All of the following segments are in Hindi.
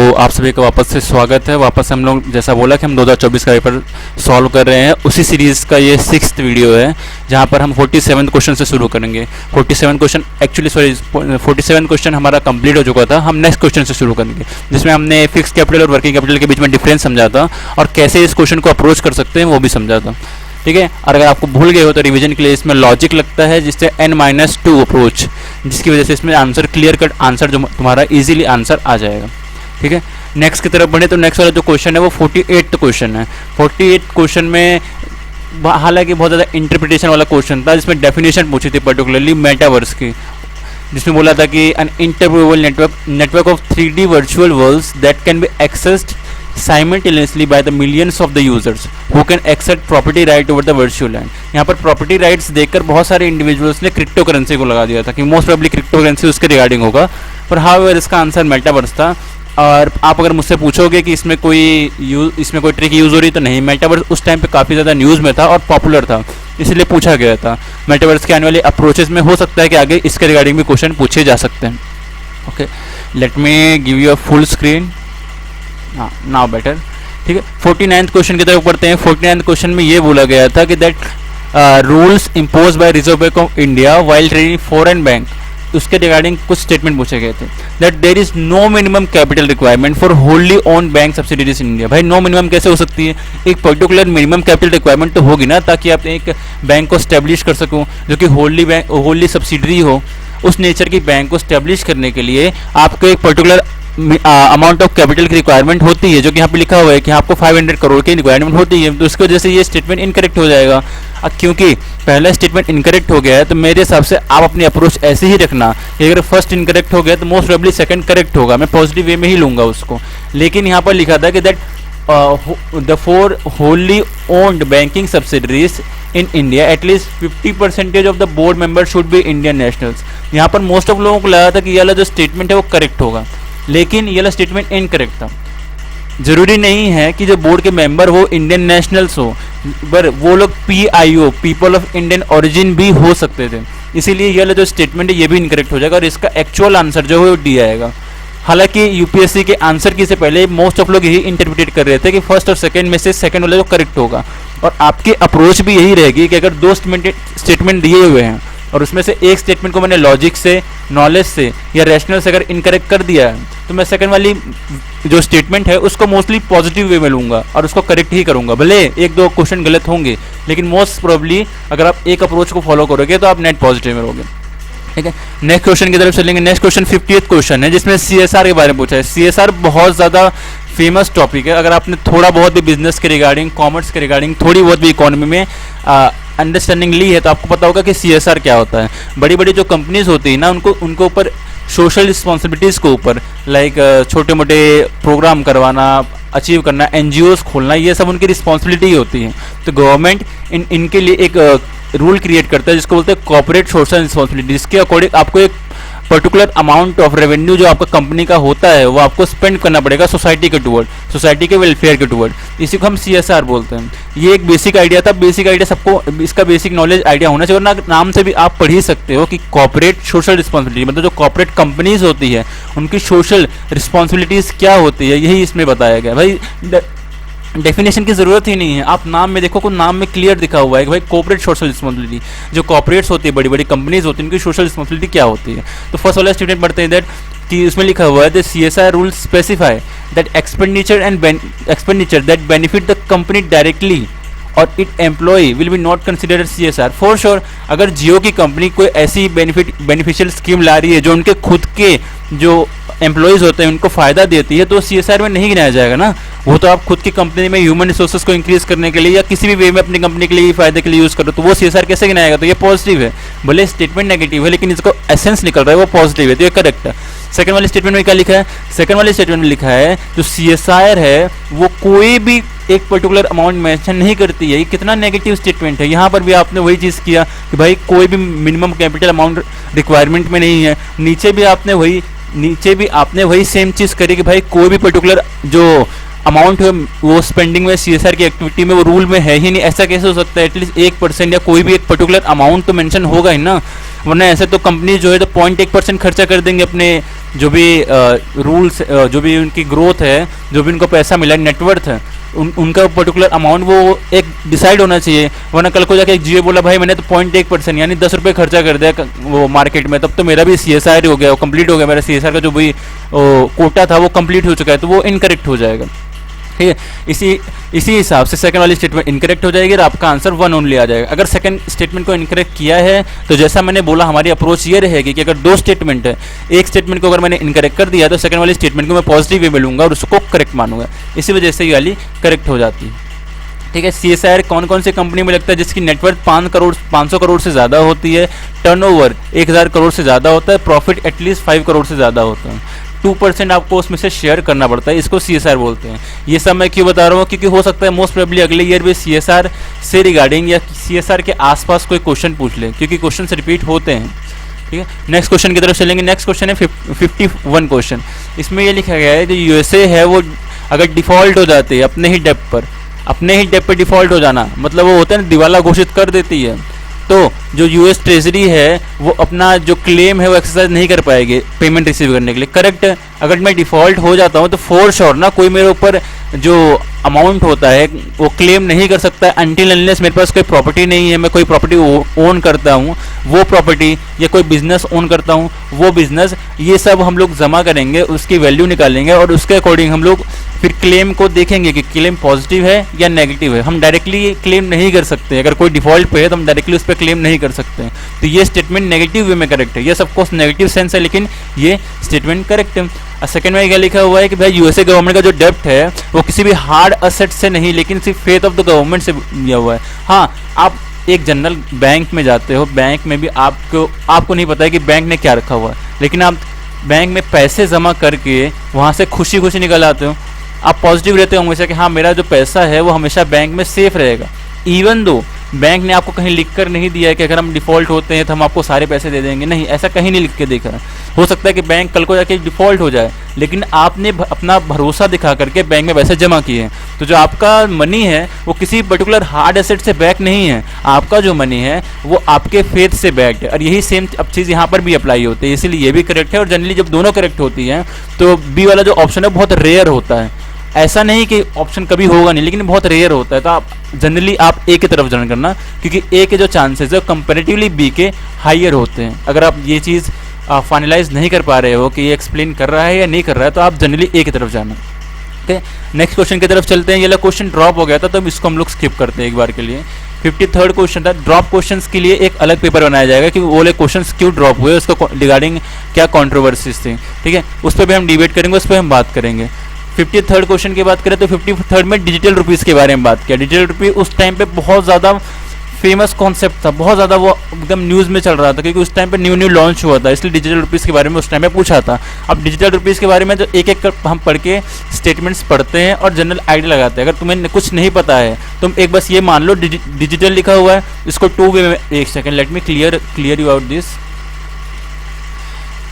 आप सभी का वापस से स्वागत है। वापस हम लोग जैसा बोला कि हम 2024 का पेपर सॉल्व कर रहे हैं, उसी सीरीज़ का ये 6th वीडियो है जहां पर हम 47 क्वेश्चन से शुरू करेंगे। 47 क्वेश्चन एक्चुअली 47 क्वेश्चन हमारा कंप्लीट हो चुका था। हम नेक्स्ट क्वेश्चन से शुरू करेंगे जिसमें हमने फिक्स कैपिटल और वर्किंग कैपिटल के बीच में डिफरेंस समझा था और कैसे इस क्वेश्चन को अप्रोच कर सकते हैं वो भी समझा था। ठीक है, और अगर आपको भूल गए हो तो रिवीजन के लिए इसमें लॉजिक लगता है जिससे n-2 अप्रोच, जिसकी वजह से इसमें आंसर क्लियर कट आंसर जो तुम्हारा इजीली आंसर आ जाएगा। ठीक है, नेक्स्ट की तरफ बढ़े तो नेक्स्ट वाला जो क्वेश्चन है वो 48 क्वेश्चन है। 48 क्वेश्चन में हालांकि बहुत ज़्यादा इंटरप्रिटेशन वाला क्वेश्चन था जिसमें डेफिनेशन पूछी थी पर्टिकुलरली मेटावर्स की, जिसमें बोला था कि an interoperable network of 3D virtual worlds that can be accessed simultaneously by the millions of the users who can accept property right over the virtual land। यहाँ पर प्रॉपर्टी राइट्स देखकर बहुत सारे इंडिविजुअल्स ने क्रिप्टो करेंसी को लगा दिया था कि मोस्ट प्रोबेबली क्रिप्टो करेंसी उसके रिगार्डिंग होगा, पर हाउएवर इसका आंसर मेटावर्स था। और आप अगर मुझसे पूछोगे कि इसमें कोई ट्रिक यूज़ हो रही तो नहीं, मेटावर्स उस टाइम पे काफ़ी ज़्यादा न्यूज़ में था और पॉपुलर था, इसलिए पूछा गया था। मेटावर्स के आने वाले अप्रोचेस में हो सकता है कि आगे इसके रिगार्डिंग भी क्वेश्चन पूछे जा सकते हैं। Okay, let me give you a full screen. हाँ, नाउ बेटर। ठीक है, 49th क्वेश्चन की तरफ पढ़ते हैं। 49th क्वेश्चन में ये बोला गया था कि that rules impose by reserve bank of India while trading foreign bank, उसके रिगार्डिंग कुछ स्टेटमेंट पूछे गए थे। That there is no minimum capital requirement for wholly own bank subsidies in India. भाई नो मिनिमम कैसे हो सकती है? एक पर्टिकुलर मिनिमम कैपिटल रिक्वायरमेंट तो होगी ना, ताकि आप एक बैंक को स्टैब्लिश कर सको जो कि होल्ली सब्सिडरी हो। उस नेचर की बैंक को स्टैब्लिश करने के लिए आपको एक पर्टिकुलर अमाउंट ऑफ कैपिटल की रिक्वायरमेंट होती है, जो कि यहाँ पे लिखा हुआ है कि आपको 500 करोड़ की रिक्वायरमेंट होती है। तो उसकी वजह से ये स्टेटमेंट इनकरेक्ट हो जाएगा। क्योंकि पहला स्टेटमेंट इनकरेक्ट हो गया है तो मेरे हिसाब से आप अपनी अप्रोच ऐसे ही रखना कि अगर फर्स्ट इनकरेक्ट हो गया तो मोस्ट प्रोबेबली सेकंड करेक्ट होगा। मैं पॉजिटिव वे में ही लूँगा उसको। लेकिन यहाँ पर लिखा था कि that the 4 wholly owned banking subsidiaries in India at least 50% of the board members should be Indian nationals। यहाँ पर मोस्ट ऑफ लोगों को लगा था कि ये वाला जो स्टेटमेंट है वो करेक्ट होगा, लेकिन ये वाला स्टेटमेंट इनकरेक्ट था। जरूरी नहीं है कि जो बोर्ड के मेंबर हो इंडियन नेशनल्स हो, पर वो लोग PIO people of Indian origin भी हो सकते थे। इसीलिए ये वाला जो स्टेटमेंट है ये भी इनकरेक्ट हो जाएगा और इसका एक्चुअल आंसर जो है वो डी आएगा। हालांकि यूपीएससी के आंसर की से पहले मोस्ट ऑफ लोग यही इंटरप्रिटेट कर रहे थे कि फर्स्ट और सेकंड में से सेकंड वाला जो करेक्ट होगा, और आपकी अप्रोच भी यही रहेगी कि अगर 2 स्टेटमेंट दिए हुए हैं और उसमें से एक स्टेटमेंट को मैंने लॉजिक से, नॉलेज से या रैशनल से अगर इनकरेक्ट कर दिया है तो मैं सेकंड वाली जो स्टेटमेंट है उसको मोस्टली पॉजिटिव वे में लूँगा और उसको करेक्ट ही करूँगा। भले 1-2 क्वेश्चन गलत होंगे, लेकिन मोस्ट प्रोबेबली अगर आप एक अप्रोच को फॉलो करोगे तो आप नेट पॉजिटिव में रहोगे। ठीक है, नेक्स्ट क्वेश्चन की तरफ चलेंगे। नेक्स्ट क्वेश्चन 50th क्वेश्चन है जिसमें CSR के बारे में पूछा है। CSR बहुत ज़्यादा फेमस टॉपिक है। अगर आपने थोड़ा बहुत भी बिजनेस के रिगार्डिंग, कॉमर्स के रिगार्डिंग, थोड़ी बहुत भी इकोनॉमी में अंडरस्टैंडिंग ली है तो आपको पता होगा कि CSR क्या होता है। बड़ी बड़ी जो कंपनीज होती है ना, उनको ऊपर सोशल रिस्पॉन्सिबिलिटीज़ को ऊपर लाइक छोटे मोटे प्रोग्राम करवाना, अचीव करना, NGOs खोलना, ये सब उनकी रिस्पॉन्सिबिलिटी होती है। तो गवर्नमेंट इनके लिए एक रूल क्रिएट करता है जिसको बोलते हैं कॉर्पोरेट सोशल रिस्पॉन्सिबिलिटी, जिसके अकॉर्डिंग आपको एक पर्टिकुलर अमाउंट ऑफ रेवेन्यू जो आपका कंपनी का होता है वो आपको स्पेंड करना पड़ेगा सोसाइटी के टुवर्ड, सोसाइटी के वेलफेयर के टुवर्ड। इसी को हम CSR बोलते हैं। ये एक बेसिक आइडिया था। बेसिक आइडिया सबको इसका बेसिक नॉलेज आइडिया होना चाहिए, वरना नाम से भी आप पढ़ ही सकते हो कि कॉर्पोरेट सोशल रिस्पॉन्सिबिलिटी मतलब जो कॉर्पोरेट कंपनीज होती है उनकी सोशल रिस्पॉन्सिबिलिटीज़ क्या होती है, यही इसमें बताया गया। भाई डेफिनेशन की ज़रूरत ही नहीं है, आप नाम में देखो, कोई नाम में क्लियर दिखा हुआ है कि भाई कॉर्पोरेट सोशल रिस्पॉन्सिबिलिटी, जो कॉर्पोरेट्स होती है, बड़ी बड़ी कंपनीज होती है, उनकी सोशल रिस्पॉन्सिबिलिटी क्या होती है। तो फर्स्ट वाला स्टेटमेंट पढ़ते हैं दैट कि उसमें लिखा हुआ है the CSR rules specify that expenditure that benefit the company directly or it employ will be not considered CSR। For sure अगर जियो की कंपनी कोई ऐसी बेनिफिशियल स्कीम ला रही है जो उनके खुद के जो एम्प्लॉयज़ होते हैं उनको फ़ायदा देती है तो CSR में नहीं गिनाया जाएगा ना। वो तो आप खुद की कंपनी में ह्यूमन रिसोर्सेज को इंक्रीज़ करने के लिए या किसी भी वे में अपनी कंपनी के लिए फ़ायदे के लिए यूज़ करो, तो वो CSR कैसे गिनाएगा? तो ये पॉजिटिव है। भले स्टेटमेंट नेगेटिव है लेकिन इसको एसेंस निकल रहा है वो पॉजिटिव है, तो ये करेक्ट है। सेकंड वाले स्टेटमेंट में क्या लिखा है? सेकंड वाले स्टेटमेंट में लिखा है जो CSR है वो कोई भी एक पर्टिकुलर अमाउंट मेंशन नहीं करती है। ये कितना नेगेटिव स्टेटमेंट है। यहाँ पर भी आपने वही चीज़ किया कि भाई कोई भी मिनिमम कैपिटल अमाउंट रिक्वायरमेंट में नहीं है। नीचे भी आपने वही सेम चीज़ करी कि भाई कोई भी पर्टिकुलर जो अमाउंट है वो स्पेंडिंग में CSR की एक्टिविटी में वो रूल में है ही नहीं। ऐसा कैसे हो सकता है? एटलीस्ट 1% या कोई भी एक पर्टिकुलर अमाउंट तो मेंशन होगा ही ना। वरना ऐसे तो कंपनी जो है तो 0.1% खर्चा कर देंगे अपने जो भी रूल्स, जो भी उनकी ग्रोथ है, जो भी उनको पैसा मिला, नेटवर्थ है, उनका पर्टिकुलर अमाउंट वो एक डिसाइड होना चाहिए। वरना कल को जाके जियो बोला भाई मैंने तो 0.1% यानी 10 रुपये खर्चा कर दिया वो मार्केट में, तब तो मेरा भी CSR हो गया, कंप्लीट हो गया, मेरा CSR का जो भी कोटा था वो कंप्लीट हो चुका है, तो वो इनकरेक्ट हो जाएगा। ठीक है, इसी हिसाब से सेकंड वाली स्टेटमेंट इनकरेक्ट हो जाएगी और आपका आंसर 1 ओनली आ जाएगा। अगर सेकंड स्टेटमेंट को इनकरेक्ट किया है तो जैसा मैंने बोला हमारी अप्रोच ये रहेगी कि अगर 2 स्टेटमेंट है, एक स्टेटमेंट को अगर मैंने इनकरेक्ट कर दिया तो सेकंड वाली स्टेटमेंट को मैं पॉजिटिव वे में लूंगा और उसको करेक्ट मानूंगा, इसी वजह से ये वाली करेक्ट हो जाती है। ठीक है, CSR कौन कौन सी कंपनी में लगता है जिसकी नेटवर्थ 500 करोड़ से ज़्यादा होती है, टर्नओवर 1000 करोड़ से ज़्यादा होता है, प्रॉफिट एटलीस्ट 5 करोड़ से ज़्यादा होता है, 2% आपको उसमें से शेयर करना पड़ता है, इसको CSR बोलते हैं। ये सब मैं क्यों बता रहा हूँ, क्योंकि हो सकता है मोस्ट प्रोबेबली अगले ईयर भी CSR से रिगार्डिंग या CSR के आसपास कोई क्वेश्चन पूछ ले, क्योंकि क्वेश्चन रिपीट होते हैं। ठीक है, नेक्स्ट क्वेश्चन की तरफ चलेंगे। नेक्स्ट क्वेश्चन है 51 क्वेश्चन। इसमें ये लिखा गया है जो USA है वो अगर डिफॉल्ट हो जाते हैं अपने ही डेप पर डिफॉल्ट हो जाना, मतलब वो होता है ना दिवाला घोषित कर देती है, तो जो US ट्रेजरी है वो अपना जो क्लेम है वो एक्सरसाइज नहीं कर पाएगी पेमेंट रिसीव करने के लिए। करेक्ट है, अगर मैं डिफ़ॉल्ट हो जाता हूँ तो फॉर श्योर ना कोई मेरे ऊपर जो अमाउंट होता है वो क्लेम नहीं कर सकता है अनटिल अनलेस मेरे पास कोई प्रॉपर्टी नहीं है, मैं कोई प्रॉपर्टी ओन करता हूँ, वो प्रॉपर्टी या कोई बिजनेस ओन करता हूँ वो बिजनेस, ये सब हम लोग जमा करेंगे, उसकी वैल्यू निकालेंगे और उसके अकॉर्डिंग हम लोग फिर क्लेम को देखेंगे कि क्लेम पॉजिटिव है या नेगेटिव है। हम डायरेक्टली क्लेम नहीं कर सकते, अगर कोई डिफॉल्ट पे है तो हम डायरेक्टली उस पर क्लेम नहीं कर सकते। तो ये स्टेटमेंट नेगेटिव वे में करेक्ट है, ये सब कोर्स नेगेटिव सेंस है लेकिन ये स्टेटमेंट करेक्ट है। सेकंड में क्या लिखा हुआ है कि भाई USA गवर्नमेंट का जो डेप्ट है वो किसी भी हार्ड असेट से नहीं लेकिन सिर्फ फेथ ऑफ द गवर्नमेंट से लिया हुआ है। हाँ, आप एक जनरल बैंक में जाते हो, बैंक में भी आपको नहीं पता है कि बैंक ने क्या रखा हुआ है, लेकिन आप बैंक में पैसे जमा करके वहाँ से खुशी खुशी निकल आते हो, आप पॉजिटिव रहते हो हमेशा कि हाँ मेरा जो पैसा है वो हमेशा बैंक में सेफ रहेगा। इवन दो बैंक ने आपको कहीं लिख कर नहीं दिया है कि अगर हम डिफ़ॉल्ट होते हैं तो हम आपको सारे पैसे दे देंगे, नहीं, ऐसा कहीं नहीं लिख के देखा है। हो सकता है कि बैंक कल को जाके डिफ़ॉल्ट हो जाए लेकिन आपने अपना भरोसा दिखा करके बैंक में पैसे जमा किए हैं, तो जो आपका मनी है वो किसी पर्टिकुलर हार्ड एसेट से बैक नहीं है, आपका जो मनी है वो आपके फेथ से बैक है। और यही सेम अब चीज़ यहाँ पर भी अप्लाई होती है, इसीलिए ये भी करेक्ट है। और जनरली जब दोनों करेक्ट होती हैं तो बी वाला जो ऑप्शन है बहुत रेयर होता है, ऐसा नहीं कि ऑप्शन कभी होगा नहीं लेकिन बहुत रेयर होता है। तो आप जनरली आप ए की तरफ जन करना, क्योंकि ए के जो चांसेस है कंपैरेटिवली बी के हाइयर होते हैं। अगर आप ये चीज़ फाइनलाइज नहीं कर पा रहे हो कि ये एक्सप्लेन कर रहा है या नहीं कर रहा है तो आप जनरली ए की तरफ जाना। ओके, नेक्स्ट क्वेश्चन की तरफ चलते हैं। ये वाला क्वेश्चन ड्रॉप हो गया था तो इसको हम लोग स्किप करते हैं एक बार के लिए। 53rd क्वेश्चन था, ड्रॉप क्वेश्चंस के लिए एक अलग पेपर बनाया जाएगा कि वो वाले क्वेश्चंस क्यों ड्रॉप हुए, उसको रिगार्डिंग क्या कॉन्ट्रोवर्सीज थी। ठीक है, उस पर भी हम डिबेट करेंगे, उस पर हम बात करेंगे। 53rd क्वेश्चन की बात करें तो 53rd में डिजिटल रुपीज़ के बारे में बात किया। डिजिटल रुपी उस टाइम पे बहुत ज़्यादा फेमस कॉन्सेप्ट था, बहुत ज़्यादा वो एकदम न्यूज़ में चल रहा था क्योंकि उस टाइम पे न्यू लॉन्च हुआ था, इसलिए डिजिटल रुपीज़ के बारे में उस टाइम पे पूछा था। अब डिजिटल रुपीज़ के बारे में जो एक एक हम पढ़ के स्टेटमेंट्स पढ़ते हैं और जनरल आइडिया लगाते हैं। अगर तुम्हें कुछ नहीं पता है तुम एक बस ये मान लो डिजिटल लिखा हुआ है, इसको 2 वे में, एक second let me clear you out this.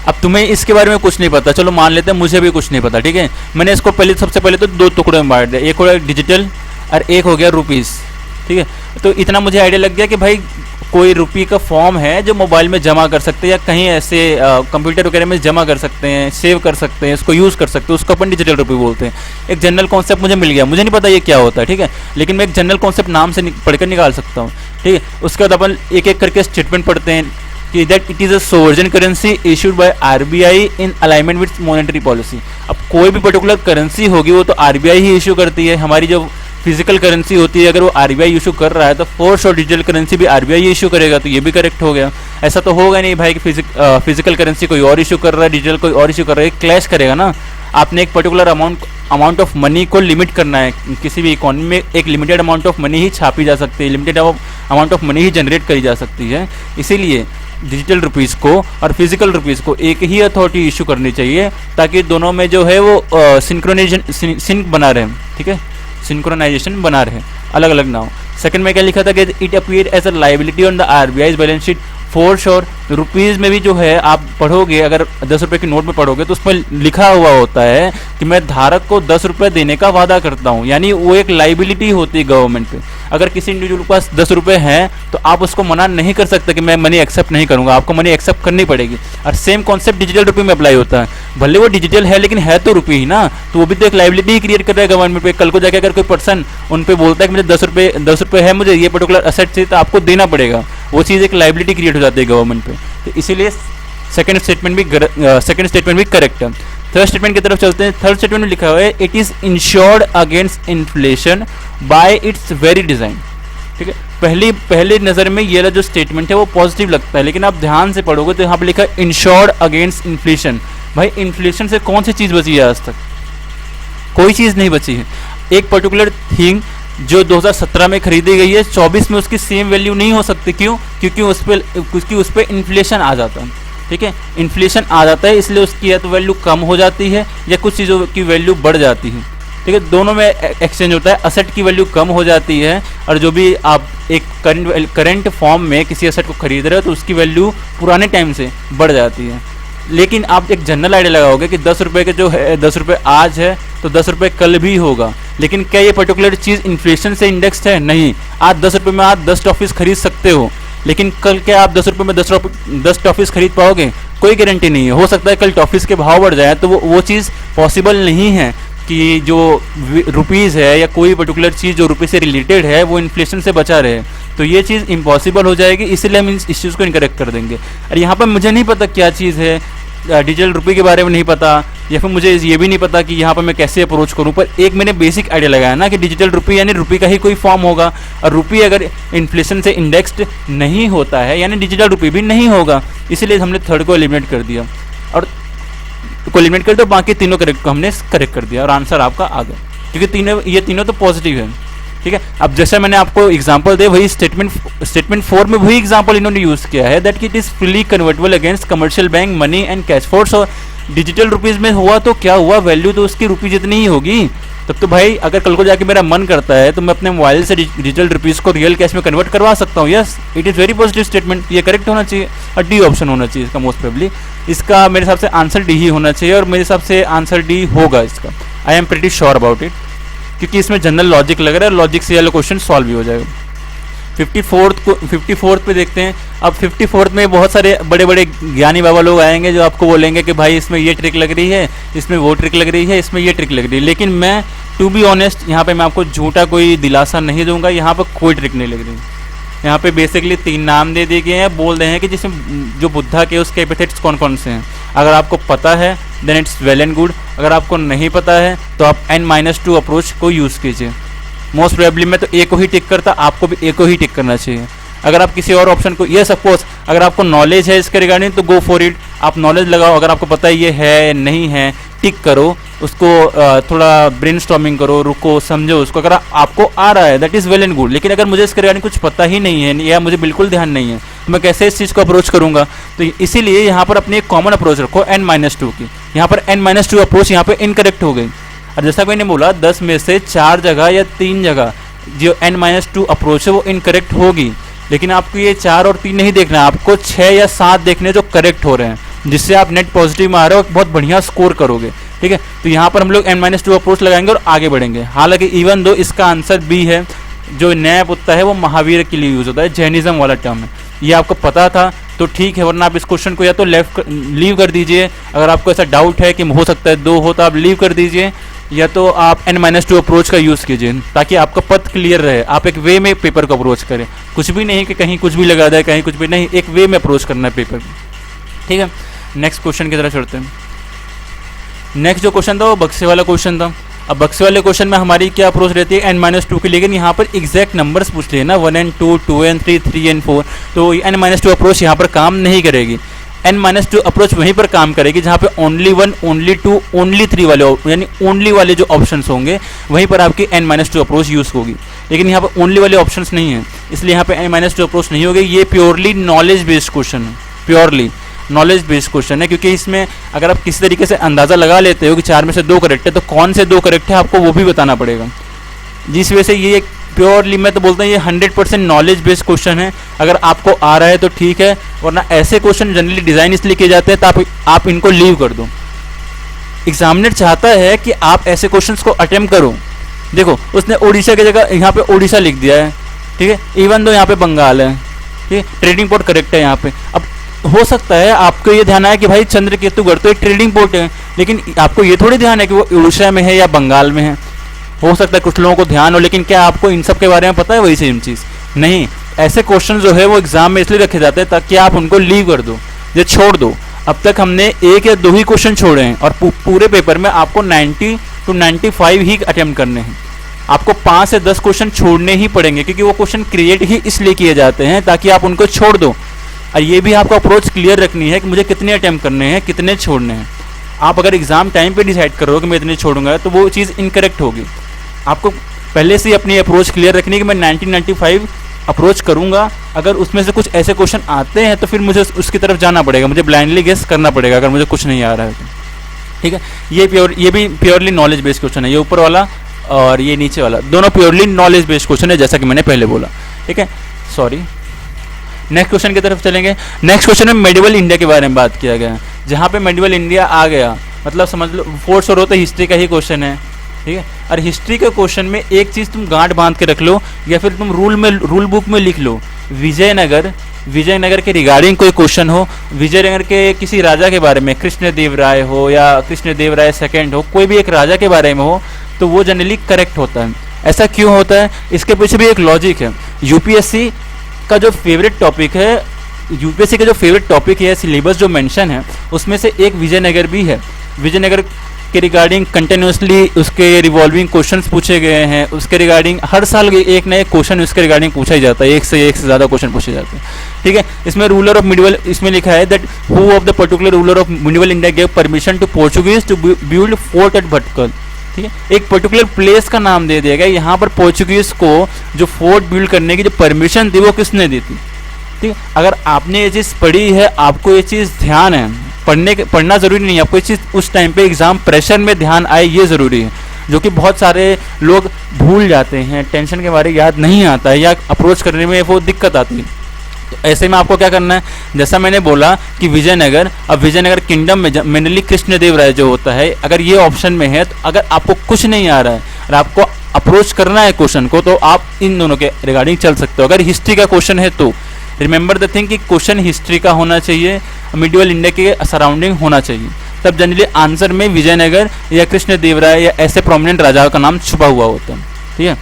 अब तुम्हें इसके बारे में कुछ नहीं पता, चलो मान लेते हैं मुझे भी कुछ नहीं पता, ठीक है। मैंने इसको सबसे पहले तो 2 टुकड़े में बांट दिया, एक हो गया डिजिटल और एक हो गया रुपीज़, ठीक है। तो इतना मुझे आइडिया लग गया कि भाई कोई रुपये का फॉर्म है जो मोबाइल में जमा कर सकते हैं या कहीं ऐसे कंप्यूटर वगैरह में जमा कर सकते हैं, सेव कर सकते हैं, इसको यूज़ कर सकते हैं, उसको अपन डिजिटल रुपये बोलते हैं। एक जनरल कॉन्सेप्ट मुझे मिल गया, मुझे नहीं पता ये क्या होता है, ठीक है, लेकिन मैं एक जनरल कॉन्सेप्ट नाम से पढ़कर निकाल सकता हूँ, ठीक है। उसके बाद अपन एक एक करके स्टेटमेंट पढ़ते हैं कि that it is a sovereign currency issued by RBI in alignment with monetary policy. अब कोई भी पर्टिकुलर करेंसी होगी वो तो RBI ही इशू करती है। हमारी जो फिजिकल करेंसी होती है अगर वो RBI इशू कर रहा है तो फोर श्योर डिजिटल करेंसी भी RBI ही इशू करेगा, तो ये भी करेक्ट हो गया। ऐसा तो होगा नहीं भाई कि फिजिकल करेंसी कोई और इशू कर रहा है, डिजिटल कोई और इशू कर रहा है, क्लैश करेगा ना। आपने एक पर्टिकुलर अमाउंट ऑफ मनी को लिमिट करना है, किसी भी इकोनॉमी में एक लिमिटेड अमाउंट ऑफ मनी ही छापी जा सकती है, limited amount of money he generate करी जा सकती है। इसीलिए डिजिटल रुपीज़ को और फिजिकल रुपीज़ को एक ही अथॉरिटी इशू करनी चाहिए ताकि दोनों में जो है वो सिंक बना रहे, ठीक है, सिंक्रोनाइजेशन बना रहे, अलग अलग ना हो। सेकंड में क्या लिखा था कि it appear as a liability on the RBI's balance sheet for sure rupees में भी जो है आप पढ़ोगे, अगर 10 रुपये की नोट में पढ़ोगे तो उसमें लिखा हुआ होता है कि मैं धारक को 10 रुपये देने का वादा करता हूँ, यानी वो एक लाइबिलिटी होती है गवर्नमेंट पे। अगर किसी इंडिविजुअल के पास 10 रुपये हैं तो आप उसको मना नहीं कर सकते कि मैं मनी एक्सेप्ट नहीं करूँगा, आपको मनी एक्सेप्ट करनी पड़ेगी। और सेम कॉन्सेप्ट डिजिटल रुपये में अप्लाई होता है, भले वो डिजिटल है लेकिन है तो रुपये ही ना, तो वो भी तो एक लाइबिलिटी ही क्रिएट कर रहा है गवर्नमेंट पे। कल को जाके अगर कोई पर्सन उन पे बोलता है कि मुझे 10 रुपये है, मुझे ये पर्टिकुलर असेट चाहिए, तो आपको देना पड़ेगा, वो चीज़ एक लाइबिलिटी क्रिएट हो जाती है गवर्नमेंट पे। तो इसीलिए सेकंड स्टेटमेंट भी करेक्ट है। थर्ड स्टेटमेंट की तरफ चलते हैं। थर्ड स्टेटमेंट में लिखा हुआ है it is insured against inflation bye it's very design. ठीक है, पहली नज़र में ये जो स्टेटमेंट है वो पॉजिटिव लगता है, लेकिन आप ध्यान से पढ़ोगे तो यहाँ पे लिखा है इंश्योर्ड अगेंस्ट इन्फ्लेशन। भाई इन्फ्लेशन से कौन सी चीज़ बची है? आज तक कोई चीज़ नहीं बची है। एक पर्टिकुलर थिंग जो 2017 में खरीदी गई है 24 में उसकी सेम वैल्यू नहीं हो सकती। क्यों? क्योंकि उस पर इन्फ्लेशन आ जाता है। ठीक है, इन्फ्लेशन आ जाता है, इसलिए उसकी या तो वैल्यू कम हो जाती है या कुछ चीज़ों की वैल्यू बढ़ जाती है। ठीक है, दोनों में एक्सचेंज होता है। असेट की वैल्यू कम हो जाती है और जो भी आप एक करंट फॉर्म में किसी असेट को खरीद रहे हो तो उसकी वैल्यू पुराने टाइम से बढ़ जाती है। लेकिन आप एक जनरल आइडिया लगाओगे कि 10 रुपये के जो है 10 रुपये आज है तो 10 रुपये कल भी होगा, लेकिन क्या ये पर्टिकुलर चीज़ इन्फ्लेशन से इंडेक्स्ड है? नहीं। आज 10 रुपये में आप 10 टॉफीज़ खरीद सकते हो, लेकिन कल क्या आप 10 रुपये में 10 टॉफीज़ खरीद पाओगे? कोई गारंटी नहीं है। हो सकता है कल टॉफीज़ के भाव बढ़ जाए, तो वो चीज़ पॉसिबल नहीं है कि जो रुपीज़ है या कोई पर्टिकुलर चीज़ जो रुपये से रिलेटेड है वो इन्फ्लेशन से बचा रहे, तो ये चीज़ इम्पॉसिबल हो जाएगी। इसलिए हम इस चीज़ को इनकरेक्ट कर देंगे। और यहाँ पर मुझे नहीं पता क्या चीज़ है, डिजिटल रुपये के बारे में नहीं पता, या फिर मुझे ये भी नहीं पता कि यहाँ पर मैं कैसे अप्रोच करूँ, पर एक मैंने बेसिक आइडिया लगाया ना कि डिजिटल रुपये यानी रुपये का ही कोई फॉर्म होगा, और रुपये अगर इन्फ्लेशन से इंडेक्स्ड नहीं होता है यानी डिजिटल रुपये भी नहीं होगा। इसीलिए हमने थर्ड को एलिमिनेट कर दिया और एलिमिनेट कर दिया, बाकी तीनों करेक्ट को हमने करेक्ट कर दिया और आंसर आपका आ गया, क्योंकि ये तीनों तो पॉजिटिव है। ठीक है, अब जैसे मैंने आपको एग्जांपल दे वही स्टेटमेंट 4 में वही एग्जांपल इन्होंने यूज़ किया है that it is freely convertible against commercial bank money and cash. Force और डिजिटल रुपीज़ में हुआ तो क्या हुआ, वैल्यू तो उसकी रुपये जितनी ही होगी। तब तो भाई अगर कल को जाके मेरा मन करता है तो मैं अपने मोबाइल से डिजिटल रुपीज़ को रियल कैश में कन्वर्ट करवा सकता हूँ। Yes, it is very positive statement, ये करेक्ट होना चाहिए और डी ऑप्शन होना चाहिए इसका मोस्ट प्रोबेबली। इसका मेरे हिसाब से आंसर डी ही होना चाहिए और मेरे हिसाब से आंसर डी होगा इसका। I am pretty sure about it, क्योंकि इसमें जनरल लॉजिक लग रहा है, लॉजिक से वाला क्वेश्चन सॉल्व भी हो जाएगा। 54th पे देखते हैं। अब 54th में बहुत सारे बड़े बड़े ज्ञानी बाबा लोग आएंगे जो आपको बोलेंगे कि भाई इसमें ये ट्रिक लग रही है, इसमें वो ट्रिक लग रही है, इसमें ये ट्रिक लग रही है। लेकिन मैं टू बी ऑनेस्ट यहाँ पे मैं आपको झूठा कोई दिलासा नहीं दूंगा, यहाँ पर कोई ट्रिक नहीं लग रही। यहाँ पे बेसिकली 3 नाम दे दिए गए हैं, बोल रहे हैं कि जिसमें जो बुद्धा के उसके एपिथेट्स कौन कौन से हैं। अगर आपको पता है then it's well and good, अगर आपको नहीं पता है तो आप N-2 अप्रोच को यूज़ कीजिए। मोस्ट प्रोबेबली मैं तो ए को ही टिक करता, आपको भी ए को ही टिक करना चाहिए। अगर आप किसी और ऑप्शन को, ये सपोज अगर आपको नॉलेज है इसके रिगार्डिंग तो गो फॉर इट, आप नॉलेज लगाओ। अगर आपको पता है ये है नहीं है, टिक करो उसको, थोड़ा ब्रेनस्टॉर्मिंग करो, रुको, समझो उसको। अगर आपको आ रहा है that is well and good, लेकिन अगर मुझे इसके रिगार्डिंग कुछ पता ही नहीं है या मुझे बिल्कुल ध्यान नहीं है तो मैं कैसे इस चीज़ को अप्रोच करूँगा। तो इसीलिए यहाँ पर अपनी एक कॉमन अप्रोच रखो N-2 की। यहाँ पर N-2 अप्रोच यहाँ पर इनकरेक्ट हो गई। और जैसा मैंने बोला 10 में से 4 जगह या 3 जगह जो N-2 अप्रोच है वो इनकरेक्ट होगी, लेकिन आपको ये 4 और 3 नहीं देखना है, आपको 6 या 7 देखने जो करेक्ट हो रहे हैं, जिससे आप नेट पॉजिटिव में आ रहे हो, बहुत बढ़िया स्कोर करोगे। ठीक है, तो यहाँ पर हम लोग N-2 अप्रोच लगाएंगे और आगे बढ़ेंगे। हालांकि इवन दो इसका आंसर बी है, जो न्याय पुत्ता है वो महावीर के लिए यूज़ होता है, जैनिज्म वाला टर्म है। ये आपको पता था तो ठीक है, वरना आप इस क्वेश्चन को या तो लीव कर दीजिए। अगर आपको ऐसा डाउट है कि हो सकता है 2 हो तो आप लीव कर दीजिए, या तो आप N-2 अप्रोच का यूज़ कीजिए ताकि आपका पथ क्लियर रहे, आप एक वे में पेपर को अप्रोच करें। कुछ भी नहीं कि कहीं कुछ भी लगा दे, कहीं कुछ भी नहीं, एक वे में अप्रोच करना है पेपर। ठीक है, नेक्स्ट क्वेश्चन की तरफ चलते हैं। नेक्स्ट जो क्वेश्चन था वो बक्से वाला क्वेश्चन था। अब बक्से वाले क्वेश्चन में हमारी क्या अप्रोच रहती है N-2 की, लेकिन यहाँ पर एग्जैक्ट नंबर्स पूछ लिए ना 1 and 2, 2 and 3, 3 and 4, तो N-2 अप्रोच यहाँ पर काम नहीं करेगी। N-2 अप्रोच वहीं पर काम करेगी जहाँ पे ओनली 1, ओनली 2, ओनली 3 वाले यानी ओनली वाले जो ऑप्शंस होंगे वहीं पर आपकी N-2 अप्रोच यूज़ होगी। लेकिन यहाँ पर ओनली वाले ऑप्शंस नहीं हैं, इसलिए यहाँ पे N-2 अप्रोच नहीं होगी। ये प्योरली नॉलेज बेस्ड क्वेश्चन है, प्योरली नॉलेज बेस्ड क्वेश्चन है, क्योंकि इसमें अगर आप किसी तरीके से अंदाज़ा लगा लेते हो कि 4 में से 2 करेक्ट है तो कौन से 2 करेक्ट है आपको वो भी बताना पड़ेगा, जिस वजह से ये प्योरली मैं तो बोलता हूँ ये 100% नॉलेज बेस्ड क्वेश्चन है। अगर आपको आ रहा है तो ठीक है, वरना ऐसे क्वेश्चन जनरली डिज़ाइन इसलिए किए जाते हैं तो आप इनको लीव कर दो। एग्जामिनर चाहता है कि आप ऐसे क्वेश्चंस को अटेम्प्ट करो। देखो उसने उड़ीसा की जगह यहाँ पे उड़ीसा लिख दिया है, ठीक है, इवन दो यहाँ पे बंगाल है, ठीक है, ट्रेडिंग पोर्ट करेक्ट है यहाँ पे। अब हो सकता है आपको ये ध्यान आया कि भाई चंद्रकेतुगढ़ तो एक ट्रेडिंग पोर्ट है, लेकिन आपको ये थोड़ी ध्यान है कि वो उड़ीसा में है या बंगाल में है। हो सकता है कुछ लोगों को ध्यान हो, लेकिन क्या आपको इन सब के बारे में पता है वही सेम चीज़? नहीं। ऐसे क्वेश्चन जो है वो एग्जाम में इसलिए रखे जाते हैं ताकि आप उनको लीव कर दो, ये छोड़ दो। अब तक हमने 1 या 2 ही क्वेश्चन छोड़े हैं और पूरे पेपर में आपको 90 to 95 ही अटेम्प्ट करने हैं। आपको 5 से 10 क्वेश्चन छोड़ने ही पड़ेंगे, क्योंकि वो क्वेश्चन क्रिएट ही इसलिए किए जाते हैं ताकि आप उनको छोड़ दो। और ये भी आपको अप्रोच क्लियर रखनी है कि मुझे कितने अटेम्प्ट करने हैं, कितने छोड़ने हैं। आप अगर एग्जाम टाइम पे डिसाइड करो कि मैं इतने छोड़ूंगा तो वो चीज़ इनकरेक्ट होगी। आपको पहले से ही अपनी अप्रोच क्लियर रखनी है कि मैं 90-95 अप्रोच करूंगा। अगर उसमें से कुछ ऐसे क्वेश्चन आते हैं तो फिर मुझे उसकी तरफ जाना पड़ेगा, मुझे ब्लाइंडली गेस करना पड़ेगा अगर मुझे कुछ नहीं आ रहा है तो, ठीक है। ये भी प्योरली नॉलेज बेस्ड क्वेश्चन है, ये ऊपर वाला और ये नीचे वाला दोनों प्योरली नॉलेज बेस्ड क्वेश्चन है, जैसा कि मैंने पहले बोला, ठीक है। सॉरी, नेक्स्ट क्वेश्चन की तरफ चलेंगे। नेक्स्ट क्वेश्चन में मेडिवल इंडिया के बारे में बात किया गया है। जहाँ पे मेडिवल इंडिया आ गया मतलब समझ लो 4 और होता है, हिस्ट्री का ही क्वेश्चन है, ठीक है। और हिस्ट्री के क्वेश्चन में एक चीज़ तुम गांठ बांध के रख लो या फिर तुम रूल बुक में लिख लो, विजयनगर के रिगार्डिंग कोई क्वेश्चन हो, विजयनगर के किसी राजा के बारे में, कृष्णदेवराय हो या कृष्णदेवराय सेकंड हो, कोई भी एक राजा के बारे में हो तो वो जनरली करेक्ट होता है। ऐसा क्यों होता है? इसके पीछे भी एक लॉजिक है। यूपीएससी का जो फेवरेट टॉपिक है, सिलेबस जो मेंशन है उसमें से एक विजयनगर भी है। विजयनगर के रिगार्डिंग कंटिन्यूसली उसके रिवॉल्विंग क्वेश्चंस पूछे गए हैं, उसके रिगार्डिंग हर साल एक नए क्वेश्चन उसके रिगार्डिंग पूछा ही जाता है, एक से ज़्यादा क्वेश्चन पूछे जाते हैं, ठीक है। इसमें रूलर ऑफ मिडिवल, इसमें लिखा है that who of the particular ruler of medieval India gave permission to Portuguese to build fort at Bhatkal, ठीक है। एक पर्टिकुलर प्लेस का नाम दे दिया गया, यहाँ पर पोर्चुगीज को जो फोर्ट बिल्ड करने की जो परमिशन थी वो किसने दी थी, ठीक है। अगर आपने ये चीज़ पढ़ी है, आपको ये चीज़ ध्यान है, पढ़ना ज़रूरी नहीं है, आपको ये चीज़ उस टाइम पे एग्ज़ाम प्रेशर में ध्यान आए ये ज़रूरी है, जो कि बहुत सारे लोग भूल जाते हैं, टेंशन के बारे याद नहीं आता है या अप्रोच करने में वो दिक्कत आती है। तो ऐसे में आपको क्या करना है, जैसा मैंने बोला कि विजयनगर, अब विजयनगर किंगडम में मेनली कृष्णदेवराय जो होता है, अगर ये ऑप्शन में है तो अगर आपको कुछ नहीं आ रहा है और आपको अप्रोच करना है क्वेश्चन को तो आप इन दोनों के रिगार्डिंग चल सकते हो। अगर हिस्ट्री का क्वेश्चन है तो रिमेंबर द थिंग कि क्वेश्चन हिस्ट्री का होना चाहिए, मिडिवल इंडिया के सराउंडिंग होना चाहिए, तब जनरली आंसर में विजयनगर या कृष्णदेवराय या ऐसे प्रोमिनेंट राजाओं का नाम छुपा हुआ होता है, ठीक है।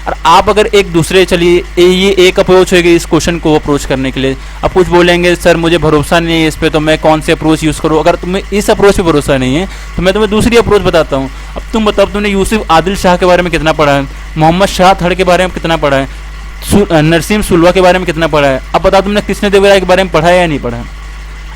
और आप अगर एक दूसरे, चलिए ये एक अप्रोच होगी इस क्वेश्चन को अप्रोच करने के लिए। अब कुछ बोलेंगे सर मुझे भरोसा नहीं है इस पर, तो मैं कौन से अप्रोच यूज़ करूँ? अगर तुम्हें इस अप्रोच पे भरोसा नहीं है तो मैं तुम्हें दूसरी अप्रोच बताता हूँ। अब तुम बताओ, तुमने यूसुफ आदिल शाह के बारे में कितना पढ़ा है, मोहम्मद शाह थड़ के बारे में कितना पढ़ा है, नरसिम सुलवा के बारे में कितना पढ़ा है? अब बताओ तुमने कृष्णदेवराय के बारे में पढ़ा है या नहीं पढ़ा है?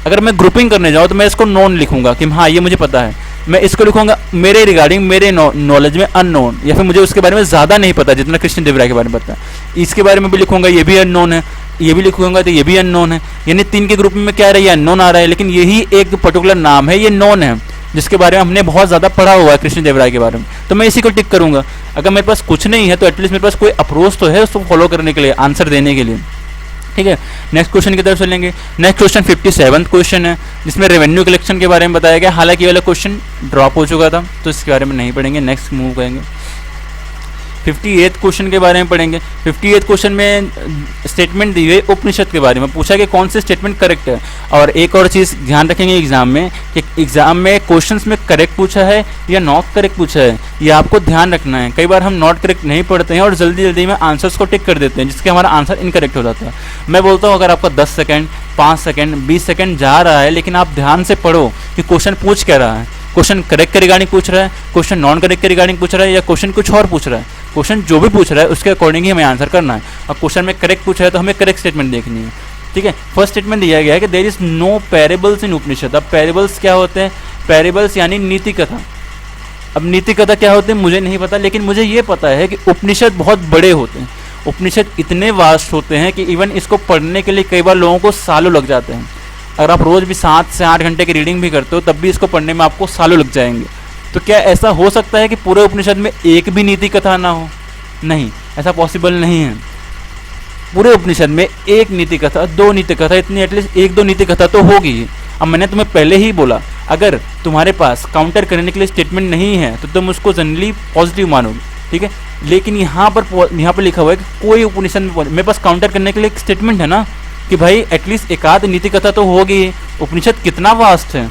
अगर मैं ग्रुपिंग करने जाऊँ तो मैं इसको नॉन लिखूंगा कि हाँ ये मुझे पता है, मैं इसको लिखूंगा मेरे रिगार्डिंग मेरे नॉलेज में अननोन, या फिर मुझे उसके बारे में ज़्यादा नहीं पता जितना कृष्णदेवराय के बारे में पता है। इसके बारे में भी लिखूंगा ये भी अननोन है, ये भी लिखूंगा तो ये भी अननोन है। यानी 3 के ग्रुप में क्या रहा है, अननोन आ रहा है, लेकिन यही एक पर्टिकुलर नाम है ये नॉन है जिसके बारे में हमने बहुत ज़्यादा पढ़ा हुआ है कृष्णदेवराय के बारे में, तो मैं इसी को टिक करूंगा। अगर मेरे पास कुछ नहीं है तो एटलीस्ट मेरे पास कोई अप्रोच तो है उसको फॉलो करने के लिए, आंसर देने के लिए, ठीक है। नेक्स्ट क्वेश्चन की तरफ चलेंगे। नेक्स्ट क्वेश्चन 57th क्वेश्चन है जिसमें रेवेन्यू कलेक्शन के बारे में बताया गया। हालांकि ये वाला क्वेश्चन ड्रॉप हो चुका था तो इसके बारे में नहीं पढ़ेंगे, नेक्स्ट मूव करेंगे। 58th क्वेश्चन के बारे में पढ़ेंगे। 58th क्वेश्चन में स्टेटमेंट दी हुई उपनिषद के बारे में पूछा कि कौन से स्टेटमेंट करेक्ट है। और एक और चीज़ ध्यान रखेंगे एग्जाम में कि एग्जाम में क्वेश्चंस में करेक्ट पूछा है या नॉट करेक्ट पूछा है, ये आपको ध्यान रखना है। कई बार हम नॉट करेक्ट नहीं पढ़ते हैं और जल्दी जल्दी में आंसर्स को टिक कर देते हैं जिसके हमारा आंसर इनकरेक्ट हो जाता है। मैं बोलता हूँ अगर आपका 10 सेकेंड 5 सेकेंड 20 सेकेंड जा रहा है लेकिन आप ध्यान से पढ़ो कि क्वेश्चन पूछ क्या रहा है, क्वेश्चन करेक्ट के रिगार्डिंग पूछ रहा है, क्वेश्चन नॉन करेक्ट के रिगार्डिंग पूछ रहा है, या क्वेश्चन कुछ और पूछ रहा है। क्वेश्चन जो भी पूछ रहा है उसके अकॉर्डिंग ही हमें आंसर करना है। और क्वेश्चन में करेक्ट पूछा है तो हमें करेक्ट स्टेटमेंट देखनी है, ठीक है। फर्स्ट स्टेटमेंट दिया गया है कि देयर इज नो पैरेबल्स इन उपनिषद। अब पैरेबल्स क्या होते हैं? पैरेबल्स यानी नीति कथा। अब नीति कथा क्या होते हैं मुझे नहीं पता, लेकिन मुझे ये पता है कि उपनिषद बहुत बड़े होते हैं। उपनिषद इतने वास्ट होते हैं कि इवन इसको पढ़ने के लिए कई बार लोगों को सालों लग जाते हैं। अगर आप रोज़ भी 7 से 8 घंटे की रीडिंग भी करते हो तब भी इसको पढ़ने में आपको सालों लग जाएंगे। तो क्या ऐसा हो सकता है कि पूरे उपनिषद में एक भी नीति कथा ना हो? नहीं, ऐसा पॉसिबल नहीं है। पूरे उपनिषद में एक नीति कथा, दो नीति कथा, इतनी एटलीस्ट एक दो नीति कथा तो होगी। अब मैंने तुम्हें पहले ही बोला, अगर तुम्हारे पास काउंटर करने के लिए स्टेटमेंट नहीं है तो तुम उसको जनरली पॉजिटिव मानोगे, ठीक है। लेकिन यहाँ पर लिखा हुआ है कि कोई उपनिषद में, मेरे पास काउंटर करने के लिए एक स्टेटमेंट है ना कि भाई एटलीस्ट एक आध नीति कथा तो होगी। उपनिषद कितना वास्ट है,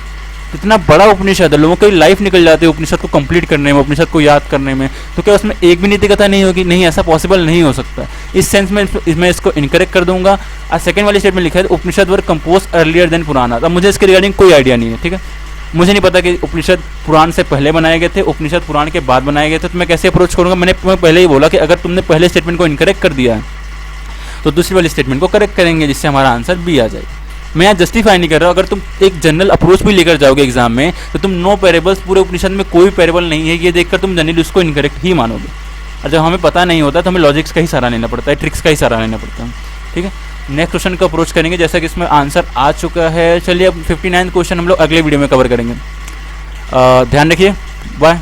कितना बड़ा उपनिषद है, लोगों की लाइफ निकल जाती है उपनिषद को कंप्लीट करने में, उपनिषद को याद करने में। तो क्या उसमें एक भी नीति कथा नहीं होगी? नहीं, ऐसा पॉसिबल नहीं हो सकता। इस सेंस में मैं इसको इनकरेक्ट कर दूंगा। और सेकंड वाली स्टेटमेंट लिखा है उपनिषद वर कंपोज अर्लियर देन पुराना। अब मुझे इसके रिगार्डिंग कोई आइडिया नहीं है, ठीक है। मुझे नहीं पता कि उपनिषद पुराण से पहले बनाए गए थे, उपनिषद पुराण के बाद बनाए गए थे, तो मैं कैसे अप्रोच करूँगा। मैंने पहले ही बोला कि अगर तुमने पहले स्टेटमेंट को इनकरेक्ट कर दिया है तो दूसरी वाली स्टेटमेंट को करेक्ट करेंगे, जिससे हमारा आंसर बी आ जाए। मैं यहाँ जस्टिफाई नहीं कर रहा हूँ। अगर तुम एक जनरल अप्रोच भी लेकर जाओगे एग्जाम में तो तुम नो पैरेबल्स, पूरे उपनिषद में कोई पैरेबल नहीं है ये देखकर तुम जनरली उसको इनकरेक्ट ही मानोगे। और जब हमें पता नहीं होता तो हमें लॉजिक्स का ही सहारा लेना पड़ता है, ट्रिक्स का ही सहारा लेना पड़ता है, ठीक है। नेक्स्ट क्वेश्चन को अप्रोच करेंगे, जैसा कि इसमें आंसर आ चुका है। चलिए अब 59 क्वेश्चन हम लोग अगले वीडियो में कवर करेंगे। ध्यान रखिए, बाय।